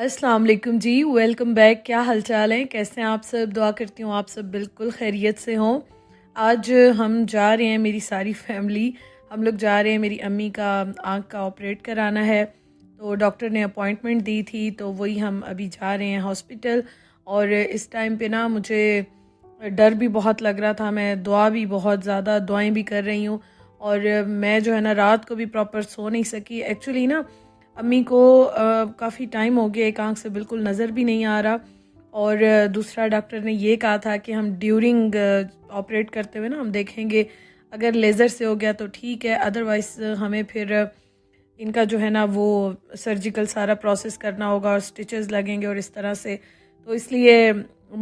अस्सलाम वालेकुम जी, welcome back. क्या हालचाल है, कैसे हैं आप सब? दुआ करती हूँ आप सब बिल्कुल खैरियत से हों। आज हम जा रहे हैं, मेरी सारी फैमिली, हम लोग जा रहे हैं। मेरी अम्मी का आँख का ऑपरेट कराना है, तो डॉक्टर ने अपॉइंटमेंट दी थी, तो वही हम अभी जा रहे हैं हॉस्पिटल। और इस टाइम पे ना मुझे डर भी बहुत लग रहा था, मैं दुआ भी बहुत ज़्यादा दुआएं भी कर रही हूँ। और मैं जो है ना रात को भी प्रॉपर सो नहीं सकी एक्चुअली ना। अम्मी को काफ़ी टाइम हो गया, एक आंख से बिल्कुल नज़र भी नहीं आ रहा। और दूसरा डॉक्टर ने ये कहा था कि हम ड्यूरिंग ऑपरेट करते हुए ना हम देखेंगे, अगर लेज़र से हो गया तो ठीक है, अदरवाइज़ हमें फिर इनका जो है ना वो सर्जिकल सारा प्रोसेस करना होगा और स्टिचेस लगेंगे और इस तरह से। तो इसलिए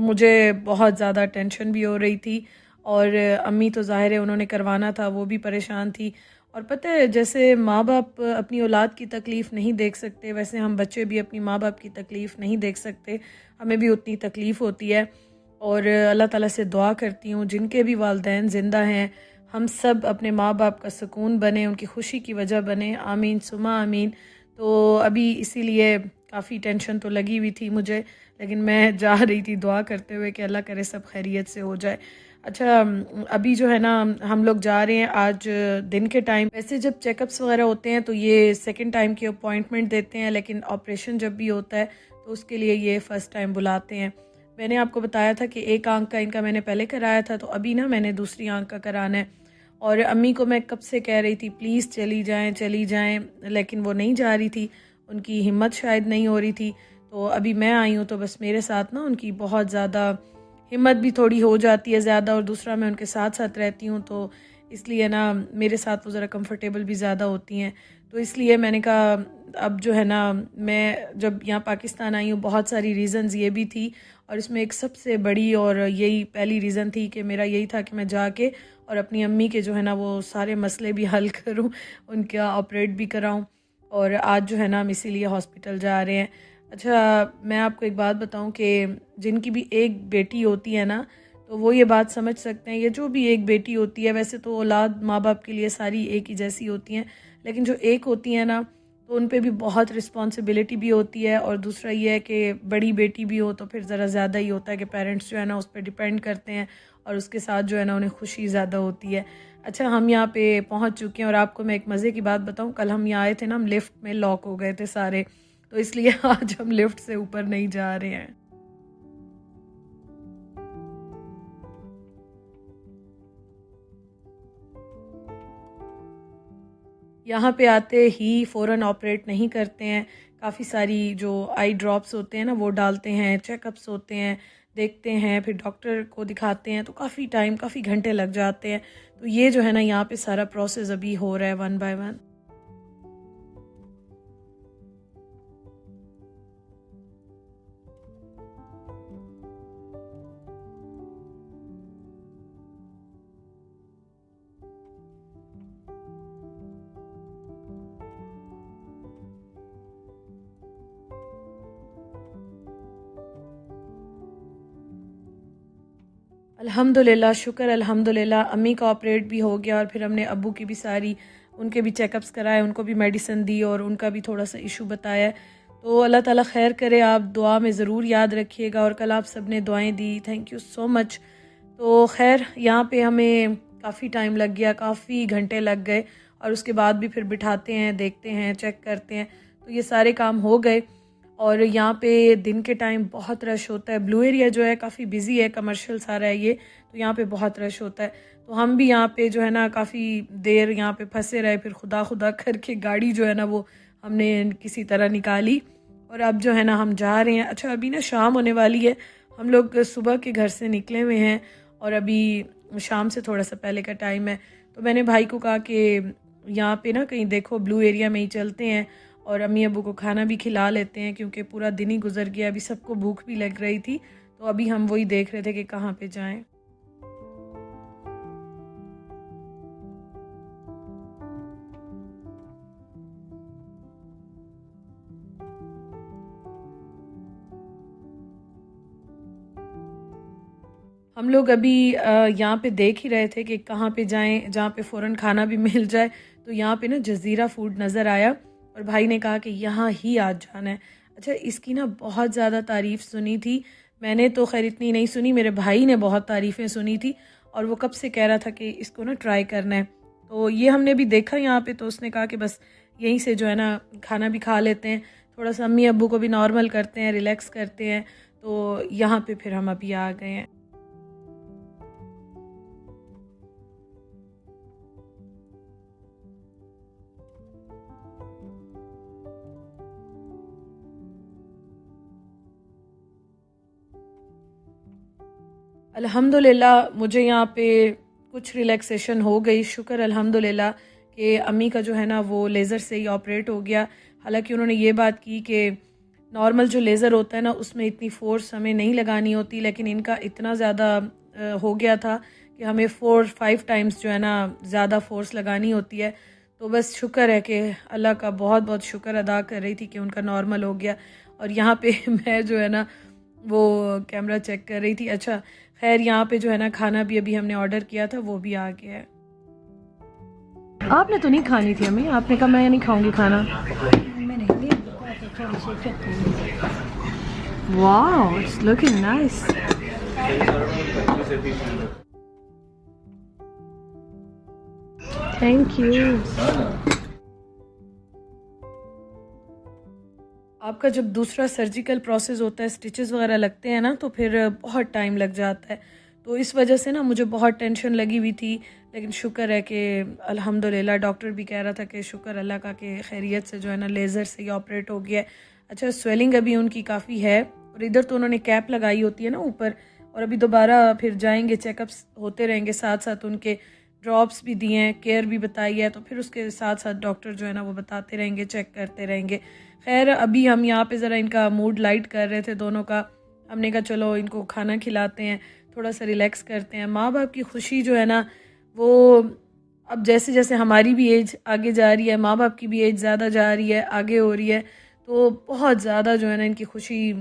मुझे बहुत ज़्यादा टेंशन भी हो रही थी। और अम्मी तो ज़ाहिर है उन्होंने करवाना था, वो भी परेशान थी। और पता है, जैसे माँ बाप अपनी औलाद की तकलीफ़ नहीं देख सकते, वैसे हम बच्चे भी अपनी माँ बाप की तकलीफ़ नहीं देख सकते, हमें भी उतनी तकलीफ़ होती है। और अल्लाह ताला से दुआ करती हूँ जिनके भी वालिदैन ज़िंदा हैं, हम सब अपने माँ बाप का सुकून बने, उनकी खुशी की वजह बने, आमीन सुमा आमीन। तो अभी इसीलिए काफ़ी टेंशन तो लगी हुई थी मुझे, लेकिन मैं जा रही थी दुआ करते हुए कि अल्लाह करे सब खैरियत से हो जाए। अच्छा, अभी जो है ना हम लोग जा रहे हैं आज दिन के टाइम। वैसे जब चेकअप्स वगैरह होते हैं तो ये सेकंड टाइम की अपॉइंटमेंट देते हैं, लेकिन ऑपरेशन जब भी होता है तो उसके लिए ये फ़र्स्ट टाइम बुलाते हैं। मैंने आपको बताया था कि एक आंख का इनका मैंने पहले कराया था, तो अभी ना मैंने दूसरी आंख का कराना है। और अम्मी को मैं कब से कह रही थी प्लीज़ चली जाएं चली जाएं, लेकिन वो नहीं जा रही थी, उनकी हिम्मत शायद नहीं हो रही थी। तो अभी मैं आई हूँ, तो बस मेरे साथ ना उनकी बहुत ज़्यादा हिम्मत भी थोड़ी हो जाती है ज़्यादा, और दूसरा मैं उनके साथ साथ रहती हूँ, तो इसलिए ना मेरे साथ वो ज़रा कंफर्टेबल भी ज़्यादा होती हैं। तो इसलिए मैंने कहा अब जो है ना, मैं जब यहाँ पाकिस्तान आई हूँ बहुत सारी रीज़न्स ये भी थी, और इसमें एक सबसे बड़ी और यही पहली रीज़न थी कि मेरा यही था कि मैं जाके और अपनी अम्मी के जो है ना वो सारे मसले भी हल करूँ, उनका ऑपरेट भी कराऊँ। और आज जो है ना हम इसीलिए हॉस्पिटल जा रहे हैं। अच्छा, मैं आपको एक बात बताऊं कि जिनकी भी एक बेटी होती है ना, तो वो ये बात समझ सकते हैं। ये जो भी एक बेटी होती है, वैसे तो औलाद माँ बाप के लिए सारी एक ही जैसी होती हैं, लेकिन जो एक होती है ना, तो उन पे भी बहुत रिस्पॉन्सिबिलिटी भी होती है। और दूसरा ये है कि बड़ी बेटी भी हो तो फिर ज़रा ज़्यादा ही होता है कि पेरेंट्स जो है ना उस पर डिपेंड करते हैं, और उसके साथ जो है ना उन्हें खुशी ज़्यादा होती है। अच्छा, हम यहाँ पे पहुँच चुके हैं, और आपको मैं एक मज़े की बात बताऊँ, कल हम यहाँ आए थे ना, हम लिफ्ट में लॉक हो गए थे सारे, तो इसलिए आज हम लिफ्ट से ऊपर नहीं जा रहे हैं। यहाँ पे आते ही फ़ौरन ऑपरेट नहीं करते हैं, काफ़ी सारी जो आई ड्रॉप्स होते हैं ना वो डालते हैं, चेकअप्स होते हैं, देखते हैं, फिर डॉक्टर को दिखाते हैं, तो काफ़ी टाइम, काफ़ी घंटे लग जाते हैं। तो ये जो है ना यहाँ पे सारा प्रोसेस अभी हो रहा है वन बाय वन। अल्हम्दुलिल्लाह, शुक्र अल्हम्दुलिल्लाह, अम्मी का ऑपरेट भी हो गया, और फिर हमने अब्बू की भी सारी, उनके भी चेकअप्स कराए, उनको भी मेडिसिन दी, और उनका भी थोड़ा सा इशू बताया है। तो अल्लाह ताला खैर करे, आप दुआ में ज़रूर याद रखिएगा। और कल आप सब ने दुआएं दी, थैंक यू सो मच। तो खैर यहाँ पे हमें काफ़ी टाइम लग गया, काफ़ी घंटे लग गए, और उसके बाद भी फिर बिठाते हैं, देखते हैं, चेक करते हैं, तो ये सारे काम हो गए। और यहाँ पे दिन के टाइम बहुत रश होता है, ब्लू एरिया जो है काफ़ी बिजी है, कमर्शियल सारा है ये, तो यहाँ पे बहुत रश होता है। तो हम भी यहाँ पे जो है ना काफ़ी देर यहाँ पे फंसे रहे, फिर खुदा खुदा करके गाड़ी जो है ना वो हमने किसी तरह निकाली, और अब जो है ना हम जा रहे हैं। अच्छा, अभी ना शाम होने वाली है, हम लोग सुबह के घर से निकले हुए हैं, और अभी शाम से थोड़ा सा पहले का टाइम है। तो मैंने भाई को कहा कि यहाँ पे ना कहीं देखो, ब्लू एरिया में ही चलते हैं, और अम्मी अब्बू को खाना भी खिला लेते हैं, क्योंकि पूरा दिन ही गुजर गया, अभी सबको भूख भी लग रही थी। तो अभी हम वही देख रहे थे कि कहाँ पे जाएं। हम लोग अभी यहाँ पे देख ही रहे थे कि कहाँ पे जाएं जहाँ पे फ़ौरन खाना भी मिल जाए। तो यहाँ पे ना जज़ीरा फूड नज़र आया, और भाई ने कहा कि यहाँ ही आज जाना है। अच्छा, इसकी ना बहुत ज़्यादा तारीफ़ सुनी थी। मैंने तो ख़ैर इतनी नहीं सुनी, मेरे भाई ने बहुत तारीफ़ें सुनी थी और वो कब से कह रहा था कि इसको ना ट्राई करना है। तो ये हमने भी देखा यहाँ पे, तो उसने कहा कि बस यहीं से जो है ना खाना भी खा लेते हैं, थोड़ा-सा अम्मी अब्बू को भी नॉर्मल करते हैं, रिलैक्स करते हैं। तो यहाँ पे फिर हम अभी आ गए हैं। अल्हम्दुलिल्लाह मुझे यहाँ पे कुछ रिलैक्सेशन हो गई, शुक्र अल्हम्दुलिल्लाह कि अम्मी का जो है ना वो लेज़र से ही ऑपरेट हो गया। हालांकि उन्होंने ये बात की कि नॉर्मल जो लेज़र होता है ना उसमें इतनी फ़ोर्स हमें नहीं लगानी होती, लेकिन इनका इतना ज़्यादा हो गया था कि हमें 4-5 टाइम्स जो है ना ज़्यादा फ़ोर्स लगानी होती है। तो बस शुक्र है कि अल्लाह का बहुत बहुत शुक्र अदा कर रही थी कि उनका नॉर्मल हो गया। और यहाँ पे मैं जो है ना वो कैमरा चेक कर रही थी। अच्छा, खैर यहाँ पे जो है ना खाना भी अभी हमने ऑर्डर किया था, वो भी आ गया है। आपने तो नहीं खानी थी अम्मी, आपने कहा मैं नहीं खाऊंगी खाना। Wow, it's looking nice. Thank you. आपका जब दूसरा सर्जिकल प्रोसेस होता है, स्टिचेस वगैरह लगते हैं ना, तो फिर बहुत टाइम लग जाता है। तो इस वजह से ना मुझे बहुत टेंशन लगी हुई थी, लेकिन शुक्र है कि अल्हम्दुलिल्लाह डॉक्टर भी कह रहा था कि शुक्र अल्लाह का कि खैरियत से जो है ना लेज़र से ही ऑपरेट हो गया है। अच्छा, स्वेलिंग अभी उनकी काफ़ी है और इधर तो उन्होंने कैप लगाई होती है ना ऊपर, और अभी दोबारा फिर जाएंगे, चेकअप्स होते रहेंगे, साथ साथ उनके ड्रॉप्स भी दिए हैं, केयर भी बताई है, तो फिर उसके साथ साथ डॉक्टर जो है ना वो बताते रहेंगे, चेक करते रहेंगे। खैर अभी हम यहाँ पे ज़रा इनका मूड लाइट कर रहे थे दोनों का। हमने कहा चलो इनको खाना खिलाते हैं, थोड़ा सा रिलैक्स करते हैं। माँ बाप की खुशी जो है ना वो अब जैसे जैसे हमारी भी एज आगे जा रही है, माँ बाप की भी एज ज़्यादा जा रही है, आगे हो रही है, तो बहुत ज़्यादा जो है ना इनकी खुशी,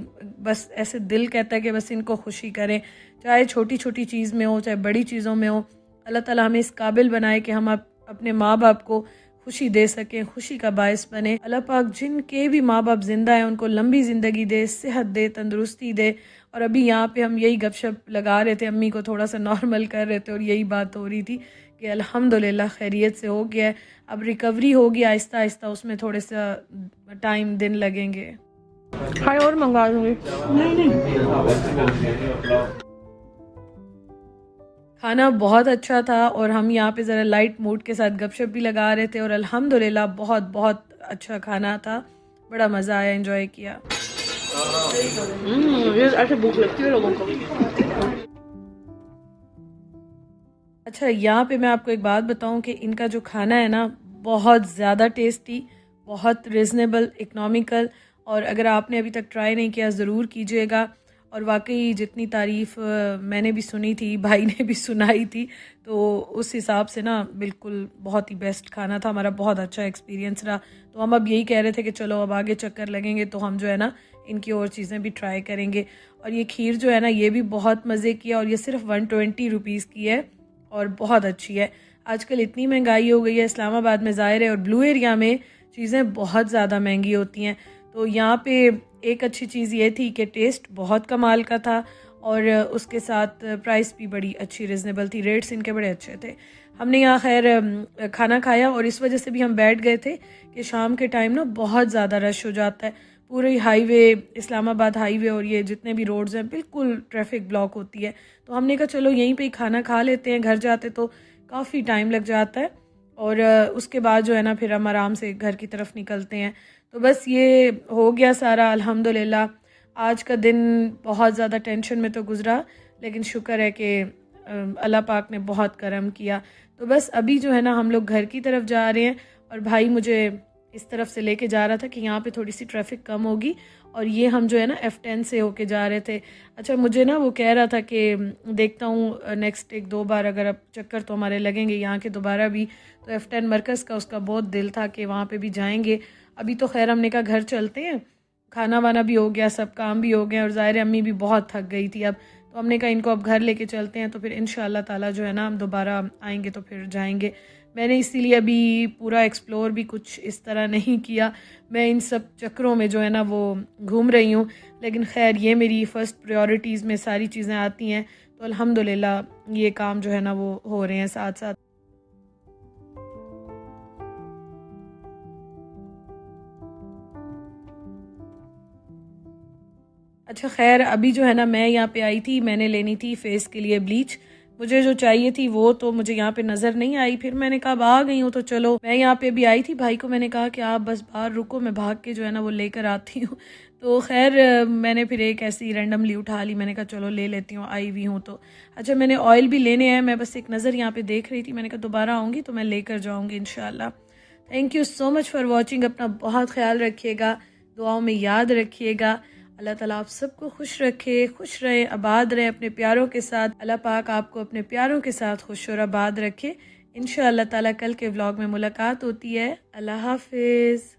बस ऐसे दिल कहता है कि बस इनको खुशी करें, चाहे छोटी छोटी चीज़ में हो चाहे बड़ी चीज़ों में हो। अल्लाह ताला हमें इस काबिल बनाए कि हम अपने माँ बाप को खुशी दे सकें, खुशी का बायस बने। अल्लाह पाक जिनके भी माँ बाप ज़िंदा हैं उनको लंबी ज़िंदगी दे, सेहत दे, तंदुरुस्ती दे। और अभी यहाँ पे हम यही गपशप लगा रहे थे, अम्मी को थोड़ा सा नॉर्मल कर रहे थे और यही बात हो रही थी कि अल्हम्दुलिल्लाह खैरियत से हो गया है। अब रिकवरी होगी आहिस्ता आहिस्ता, उसमें थोड़े सा टाइम दिन लगेंगे। हाय, और मंगा दूँगी। खाना बहुत अच्छा था और हम यहाँ पे ज़रा लाइट मूड के साथ गपशप भी लगा रहे थे और अल्हम्दुलिल्लाह बहुत बहुत अच्छा खाना था, बड़ा मज़ा आया, एंजॉय किया। ये ऐसे भूख लगती है लोगों को। अच्छा, यहाँ पे मैं आपको एक बात बताऊँ कि इनका जो खाना है ना बहुत ज़्यादा टेस्टी, बहुत रिजनेबल, इकनॉमिकल, और अगर आपने अभी तक ट्राई नहीं किया ज़रूर कीजिएगा। और वाकई जितनी तारीफ़ मैंने भी सुनी थी, भाई ने भी सुनाई थी, तो उस हिसाब से ना बिल्कुल बहुत ही बेस्ट खाना था, हमारा बहुत अच्छा एक्सपीरियंस रहा। तो हम अब यही कह रहे थे कि चलो अब आगे चक्कर लगेंगे तो हम जो है ना इनकी और चीज़ें भी ट्राई करेंगे। और ये खीर जो है ना ये भी बहुत मज़े की है और ये सिर्फ 120 रुपीज़ की है और बहुत अच्छी है। आजकल इतनी महंगाई हो गई है, इस्लामाबाद में ज़ाहिर है, और ब्लू एरिया में चीज़ें बहुत ज़्यादा महंगी होती हैं। तो यहाँ पे एक अच्छी चीज़ ये थी कि टेस्ट बहुत कमाल का था और उसके साथ प्राइस भी बड़ी अच्छी रिजनेबल थी, रेट्स इनके बड़े अच्छे थे। हमने यहाँ खैर खाना खाया और इस वजह से भी हम बैठ गए थे कि शाम के टाइम ना बहुत ज़्यादा रश हो जाता है, पूरे हाईवे, इस्लामाबाद हाईवे और ये जितने भी रोड्स हैं बिल्कुल ट्रैफिक ब्लॉक होती है। तो हमने कहा चलो यहीं पे ही खाना खा लेते हैं, घर जाते तो काफ़ी टाइम लग जाता है और उसके बाद जो है ना फिर हम आराम से घर की तरफ निकलते हैं। तो बस ये हो गया सारा अल्हम्दुलिल्लाह। आज का दिन बहुत ज़्यादा टेंशन में तो गुज़रा, लेकिन शुक्र है कि अल्लाह पाक ने बहुत करम किया। तो बस अभी जो है ना हम लोग घर की तरफ जा रहे हैं और भाई मुझे इस तरफ से लेके जा रहा था कि यहाँ पे थोड़ी सी ट्रैफिक कम होगी, और ये हम जो है ना F10 से होके जा रहे थे। अच्छा, मुझे ना वो कह रहा था कि देखता हूँ नेक्स्ट 1-2 बार अगर अब चक्कर तो हमारे लगेंगे यहाँ के दोबारा भी, तो F10 मरकज़ का उसका बहुत दिल था कि वहाँ पे भी जाएंगे। अभी तो खैर हमने कहा घर चलते हैं, खाना वाना भी हो गया, सब काम भी हो गए और ज़ाहिर अम्मी भी बहुत थक गई थी अब, तो हमने कहा इनको अब घर लेके चलते हैं, तो फिर इंशाअल्लाह ताला जो है ना हम दोबारा आएंगे तो फिर जाएंगे। मैंने इसीलिए अभी पूरा एक्सप्लोर भी कुछ इस तरह नहीं किया। मैं इन सब चक्रों में जो है ना वो घूम रही हूँ, लेकिन खैर ये मेरी फ़र्स्ट प्रायोरिटीज़ में सारी चीज़ें आती हैं, तो अल्हम्दुलिल्लाह ये काम जो है ना वो हो रहे हैं साथ साथ। अच्छा ख़ैर, अभी जो है ना मैं यहाँ पे आई थी, मैंने लेनी थी फ़ेस के लिए ब्लीच। मुझे जो चाहिए थी वो तो मुझे यहाँ पे नज़र नहीं आई। फिर मैंने कहा अब आ गई हूँ तो चलो, मैं यहाँ पे अभी आई थी, भाई को मैंने कहा कि आप बस बाहर रुको, मैं भाग के जो है ना वो लेकर आती हूँ। तो ख़ैर मैंने फिर एक ऐसी रैंडमली उठा ली, मैंने कहा चलो ले लेती हूँ, आई हुई हूँ तो। अच्छा, मैंने ऑयल भी लेने हैं, मैं बस एक नज़र यहाँ पे देख रही थी, मैंने कहा दोबारा आऊँगी तो मैं लेकर जाऊँगी इंशाल्लाह। Thank you so much for watching. अपना बहुत ख्याल रखिएगा, दुआओं में याद रखिएगा। अल्लाह ताला आप सबको खुश रखे, खुश रहे, आबाद रहे अपने प्यारों के साथ। अल्लाह पाक आपको अपने प्यारों के साथ खुश और आबाद रखे। इंशाअल्लाह ताला कल के व्लॉग में मुलाकात होती है। अल्लाह हाफिज़।